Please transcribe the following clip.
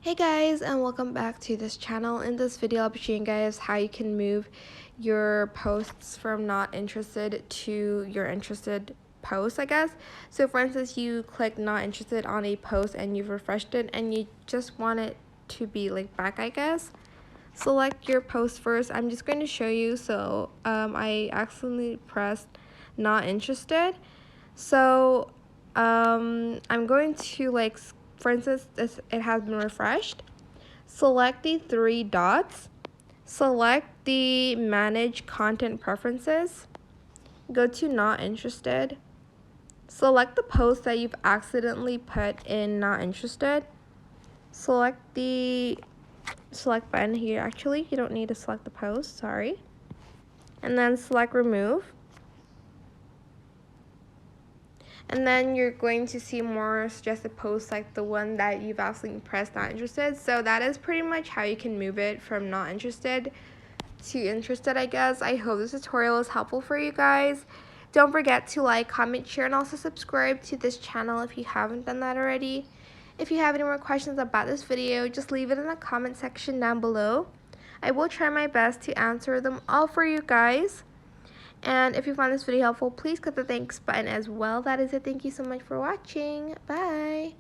Hey guys, and welcome back to this channel. In this video I'll be showing you guys how you can move your posts from not interested to your interested post, I guess. So for instance, you click not interested on a post and you've refreshed it and you just want it to be linked back, I guess. Select your post first. I'm just going to show you. So I accidentally pressed not interested. So I'm going to, for instance, it has been refreshed. Select the three dots. Select the manage content preferences. Go to not interested. Select the post that you've accidentally put in not interested. Select the select button here. Actually, you don't need to select the post, sorry. And then select remove. And then you're going to see more suggested posts like the one that you've accidentally pressed not interested. So that is pretty much how you can move it from not interested to interested, I guess. I hope this tutorial is helpful for you guys. Don't forget to like, comment, share, and also subscribe to this channel if you haven't done that already. If you have any more questions about this video, just leave it in the comment section down below. I will try my best to answer them all for you guys. And if you found this video helpful, please click the thanks button as well. That is it. Thank you so much for watching. Bye.